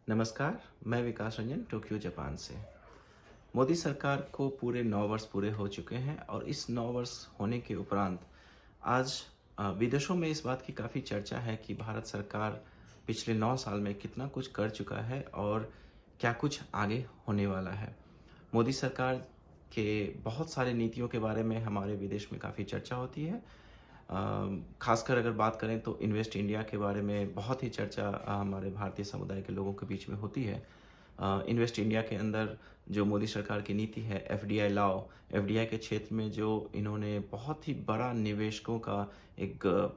नमस्कार, मैं विकास Ranjan Tokyo Japan से। मोदी सरकार को पूरे 9 वर्ष पूरे हो चुके हैं और इस 9 वर्ष होने के उपरांत आज विदेशों में इस बात की काफ़ी चर्चा है कि भारत सरकार पिछले 9 साल में कितना कुछ कर चुका है और क्या कुछ आगे होने वाला है। मोदी सरकार के बहुत सारे नीतियों के बारे में हमारे विदेश में काफ़ी चर्चा होती है। खासकर अगर बात करें तो इन्वेस्ट इंडिया के बारे में बहुत ही चर्चा हमारे भारतीय समुदाय के लोगों के बीच में होती है। इन्वेस्ट इंडिया के अंदर जो मोदी सरकार की नीति है एफडीआई लाओ, एफडीआई के क्षेत्र में जो इन्होंने बहुत ही बड़ा निवेशकों का एक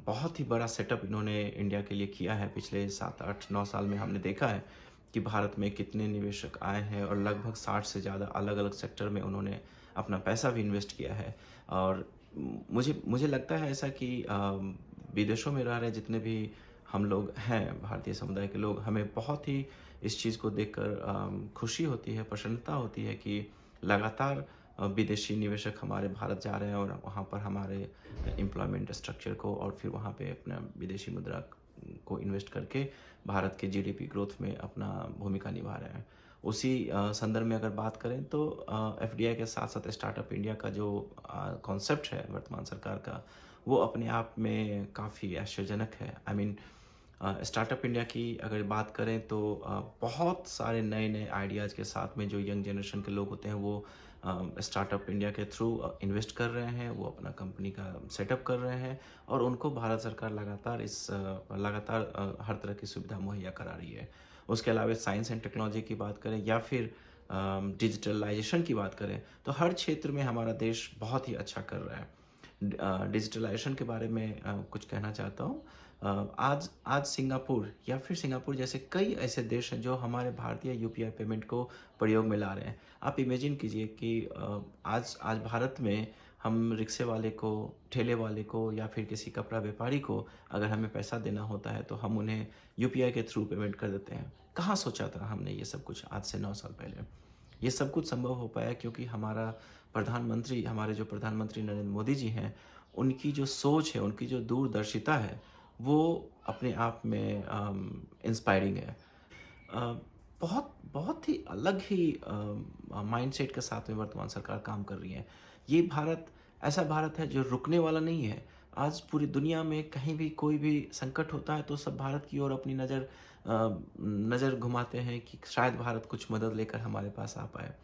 बहुत ही बड़ा सेटअप इन्होंने इंडिया के लिए किया है। पिछले 7-8-9 साल में हमने देखा है कि भारत में कितने निवेशक आए हैं और लगभग 60 से ज़्यादा अलग-अलग सेक्टर में उन्होंने अपना पैसा भी इन्वेस्ट किया है। और मुझे मुझे लगता है ऐसा कि विदेशों में रह रहे जितने भी हम लोग हैं, भारतीय समुदाय के लोग, हमें बहुत ही इस चीज़ को देखकर खुशी होती है, प्रसन्नता होती है कि लगातार विदेशी निवेशक हमारे भारत जा रहे हैं और वहाँ पर हमारे एम्प्लॉयमेंट स्ट्रक्चर को और फिर वहाँ पे अपना विदेशी मुद्रा को इन्वेस्ट करके भारत के जीडीपी ग्रोथ में अपना भूमिका निभा रहे हैं। उसी संदर्भ में अगर बात करें तो एफडीआई के साथ-साथ स्टार्टअप इंडिया का जो कॉन्सेप्ट है वर्तमान सरकार का, वो अपने आप में काफ़ी आश्चर्यजनक है। आई मीन स्टार्टअप इंडिया की अगर बात करें तो बहुत सारे नए-नए आइडियाज़ के साथ में जो यंग जनरेशन के लोग होते हैं वो स्टार्टअप इंडिया के थ्रू इन्वेस्ट कर रहे हैं, वो अपना कंपनी का सेटअप कर रहे हैं और उनको भारत सरकार लगातार हर तरह की सुविधा मुहैया करा रही है। उसके अलावा साइंस एंड टेक्नोलॉजी की बात करें या फिर डिजिटलाइजेशन की बात करें तो हर क्षेत्र में हमारा देश बहुत ही अच्छा कर रहा है। डिजिटलाइजेशन के बारे में कुछ कहना चाहता हूँ। आज आज सिंगापुर जैसे कई ऐसे देश हैं जो हमारे भारतीय यूपीआई पेमेंट को प्रयोग में ला रहे हैं। आप इमेजिन कीजिए कि आज आज भारत में हम रिक्शे वाले को, ठेले वाले को या फिर किसी कपड़ा व्यापारी को अगर हमें पैसा देना होता है तो हम उन्हें यूपीआई के थ्रू पेमेंट कर देते हैं। कहाँ सोचा था हमने ये सब कुछ आज से 9 साल पहले। ये सब कुछ संभव हो पाया क्योंकि हमारे जो प्रधानमंत्री नरेंद्र मोदी जी हैं, उनकी जो सोच है, उनकी जो दूरदर्शिता है, वो अपने आप में इंस्पायरिंग है। अ, बहुत बहुत ही अलग ही माइंडसेट के साथ में वर्तमान सरकार काम कर रही है। ये भारत ऐसा भारत है जो रुकने वाला नहीं है। आज पूरी दुनिया में कहीं भी कोई भी संकट होता है तो सब भारत की ओर अपनी नज़र घुमाते हैं कि शायद भारत कुछ मदद लेकर हमारे पास आ पाए।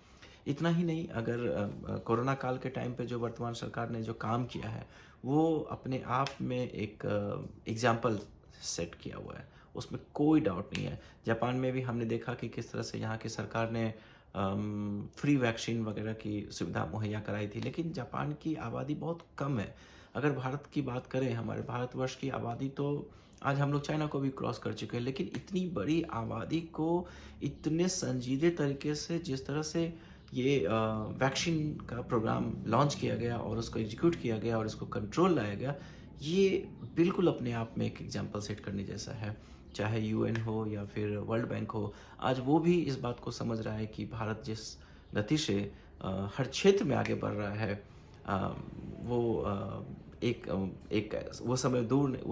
इतना ही नहीं, अगर कोरोना काल के टाइम पे जो वर्तमान सरकार ने जो काम किया है, वो अपने आप में एक एग्ज़ाम्पल सेट किया हुआ है। उसमें कोई डाउट नहीं है। जापान में भी हमने देखा कि किस तरह से यहाँ की सरकार ने फ्री वैक्सीन वगैरह की सुविधा मुहैया कराई थी, लेकिन जापान की आबादी बहुत कम है। अगर भारत की बात करें, हमारे भारतवर्ष की आबादी तो आज हम लोग चाइना को भी क्रॉस कर चुके हैं, लेकिन इतनी बड़ी आबादी को इतने संजीदे तरीके से जिस तरह से ये वैक्सीन का प्रोग्राम लॉन्च किया गया और उसको एग्जीक्यूट किया गया और इसको कंट्रोल लाया गया, ये बिल्कुल अपने आप में एक एग्जाम्पल सेट करने जैसा है। चाहे यूएन हो या फिर वर्ल्ड बैंक हो, आज वो भी इस बात को समझ रहा है कि भारत जिस गति से हर क्षेत्र में आगे बढ़ रहा है, अ, वो एक वो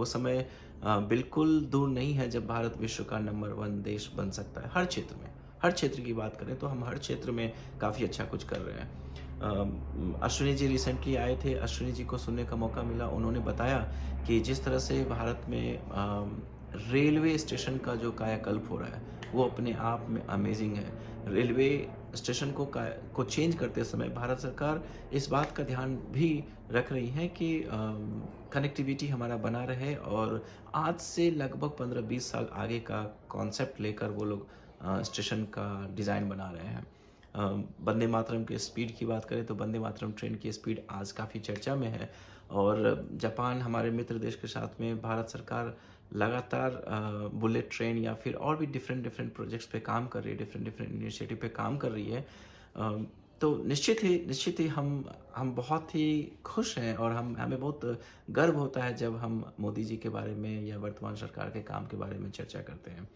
समय बिल्कुल दूर नहीं है जब भारत विश्व का नंबर 1 देश बन सकता है हर क्षेत्र में। हर क्षेत्र की बात करें तो हम हर क्षेत्र में काफ़ी अच्छा कुछ कर रहे हैं। अश्विनी जी रिसेंटली आए थे, अश्विनी जी को सुनने का मौका मिला। उन्होंने बताया कि जिस तरह से भारत में रेलवे स्टेशन का जो कायाकल्प हो रहा है, वो अपने आप में अमेजिंग है। रेलवे स्टेशन को चेंज करते समय भारत सरकार इस बात का ध्यान भी रख रही है कि कनेक्टिविटी हमारा बना रहे और आज से लगभग 15-20 साल आगे का कॉन्सेप्ट लेकर वो लोग स्टेशन का डिज़ाइन बना रहे हैं। वंदे मातरम के स्पीड की बात करें तो वंदे मातरम ट्रेन की स्पीड आज काफ़ी चर्चा में है और जापान हमारे मित्र देश के साथ में भारत सरकार लगातार बुलेट ट्रेन या फिर और भी डिफरेंट प्रोजेक्ट्स पे काम कर रही है, डिफरेंट इनिशिएटिव पे काम कर रही है। तो निश्चित ही हम बहुत ही खुश हैं और हमें बहुत गर्व होता है जब हम मोदी जी के बारे में या वर्तमान सरकार के काम के बारे में चर्चा करते हैं।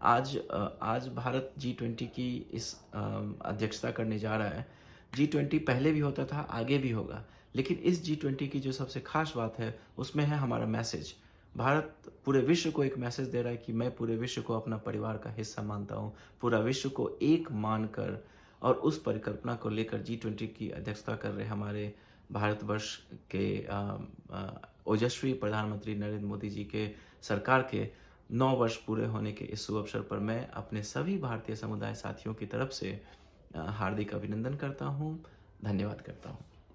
आज भारत G20 की इस अध्यक्षता करने जा रहा है। G20 पहले भी होता था, आगे भी होगा, लेकिन इस G20 की जो सबसे खास बात है, उसमें है हमारा मैसेज। भारत पूरे विश्व को एक मैसेज दे रहा है कि मैं पूरे विश्व को अपना परिवार का हिस्सा मानता हूँ, पूरा विश्व को एक मानकर और उस परिकल्पना को लेकर G20 की अध्यक्षता कर रहे हमारे भारतवर्ष के ओजस्वी प्रधानमंत्री नरेंद्र मोदी जी के सरकार के 9 वर्ष पूरे होने के इस शुभ अवसर पर मैं अपने सभी भारतीय समुदाय साथियों की तरफ से हार्दिक अभिनंदन करता हूँ, धन्यवाद करता हूँ।